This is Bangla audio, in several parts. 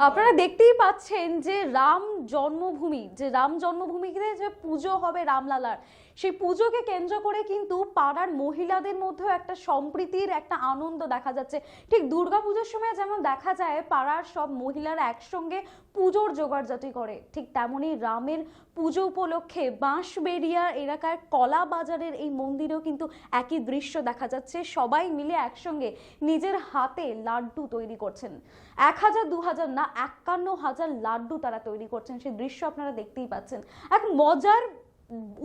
আপনারা দেখতেই পাচ্ছেন যে রাম জন্মভূমিতে যে পুজো হবে রামলালার, সেই পুজোকে কেন্দ্র করে কিন্তু পাড়ার মহিলাদের মধ্যেও একটা সম্প্রীতির একটা আনন্দ দেখা যাচ্ছে। ঠিক দুর্গাপুজোর সময় যেমন দেখা যায় পাড়ার সব মহিলারা একসঙ্গে পুজোর জোগাড়জাটি করে, ঠিক তেমনই রামের পুজো উপলক্ষে বাঁশবেড়িয়া এলাকার কলা বাজারের এই মন্দিরেও কিন্তু একই দৃশ্য দেখা যাচ্ছে। সবাই মিলে একসঙ্গে নিজের হাতে লাড্ডু তৈরি করছেন। 1000 2000 না 51,000 লাড্ডু তারা তৈরি করছেন, সেই দৃশ্য আপনারা দেখতেই পাচ্ছেন। এক মজার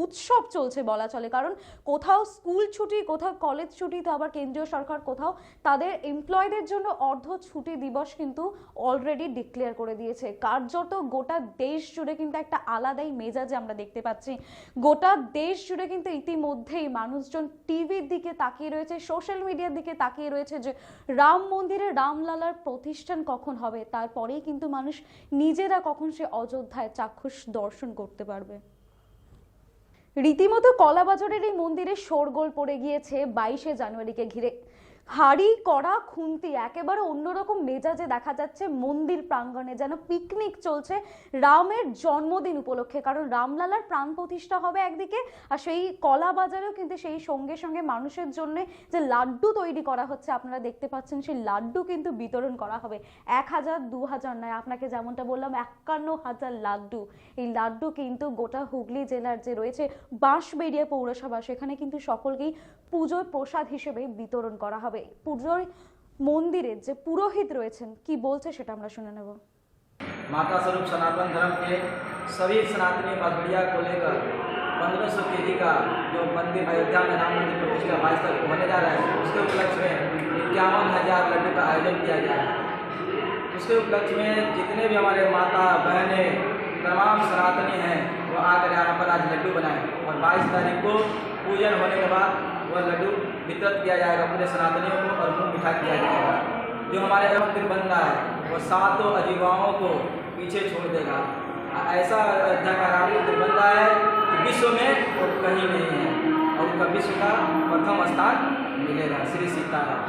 উৎসব চলছে বলা চলে, কারণ কোথাও স্কুল ছুটি, কোথাও কলেজ ছুটি, তো আবার কেন্দ্রীয় সরকার কোথাও তাদের এমপ্লয়ীদের জন্য অর্ধ ছুটি দিবস কিন্তু অলরেডি ডিক্লেয়ার করে দিয়েছে। কার্যত গোটা দেশ জুড়ে কিন্তু একটা আলাদাই মেজাজে আমরা দেখতে পাচ্ছি। গোটা দেশ জুড়ে কিন্তু ইতিমধ্যেই মানুষজন টিভির দিকে তাকিয়ে রয়েছে, সোশ্যাল মিডিয়ার দিকে তাকিয়ে রয়েছে যে রাম মন্দিরে রামলালার প্রতিষ্ঠান কখন হবে, তারপরেই কিন্তু মানুষ নিজেরা কখন সে অযোধ্যায় চাক্ষুষ দর্শন করতে পারবে। রীতিমতো কলাবাজারের এই মন্দিরে শোরগোল পড়ে গিয়েছে 22শে জানুয়ারিকে ঘিরে। হাড়ি কড়া খুন্তি একেবারে অন্যরকম মেজাজে দেখা যাচ্ছে মন্দির প্রাঙ্গণে, যেন পিকনিক চলছে রামের জন্মদিন উপলক্ষে। কারণ রামলালার প্রাণ প্রতিষ্ঠা হবে একদিকে, আর সেই কলা বাজারেও কিন্তু সেই সঙ্গে সঙ্গে মানুষের জন্য যে লাড্ডু তৈরি করা হচ্ছে আপনারা দেখতে পাচ্ছেন, সেই লাড্ডু কিন্তু বিতরণ করা হবে। 1000 2000 নয়, আপনাকে যেমনটা বললাম 51,000 লাড্ডু। এই লাড্ডু কিন্তু গোটা হুগলি জেলার যে রয়েছে বাঁশবেড়িয়া পৌরসভা, সেখানে কিন্তু সকলকেই পুজোর প্রসাদ হিসেবে বিতরণ করা হবে। পুজোর মন্দিরে যে পুরোহিত রয়েছেন কি বলছে সেটা আমরা শুনে নেব। माता स्वरूप सनातन धर्म के सभी सनातनी बांसबेड़िया को लेकर 1500 केजी का जो मंदिर अयोध्या में राम मंदिर प्रतिष्ठा 22 तक होने जा रहा है, उसके उपलक्ष्य में 51,000 लड्डू का आयोजन किया गया है। उसके उपलक्ष्य में जितने भी हमारे माता बहनें तमाम सनातनी हैं वो आकर यहाँ पर आज लड्डू बनाए, और 22 तारीख को पूजन होने के बाद वह लड्डू वितरित किया जाएगा पूरे सनातनियों को, और मुँह मिठा किया जाएगा। जो हमारे मंदिर बन रहा है वो 7 अजीवाओं को पीछे छोड़ देगा। ऐसा अयोध्या का राम मंदिर बन रहा है कि विश्व में वो कहीं नहीं है, और उनका विश्व का प्रथम स्थान मिलेगा। श्री सीताराम।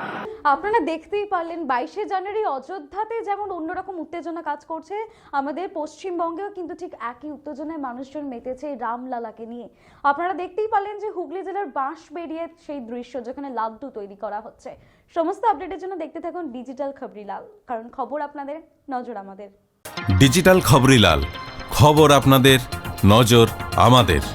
আপনারা দেখতেই পারলেন 22শে জানুয়ারি অযোধ্যাতে যেমন অন্যরকম উত্তেজনা কাজ করছে, আমাদের পশ্চিমবঙ্গেও কিন্তু ঠিক একই উত্তেজনায় মানুষজন মেতেছে রামলালাকে নিয়ে। আপনারা দেখতেই পারলেন যে হুগলি জেলার বাঁশবেড়িয়ার সেই দৃশ্য যেখানে লাড্ডু তৈরি করা হচ্ছে। সমস্ত আপডেটের জন্য দেখতে থাকুন ডিজিটাল খবরিলাল, কারণ খবর আপনাদের, নজর আমাদের। ডিজিটাল খবরিলাল, খবর আপনাদের, নজর আমাদের।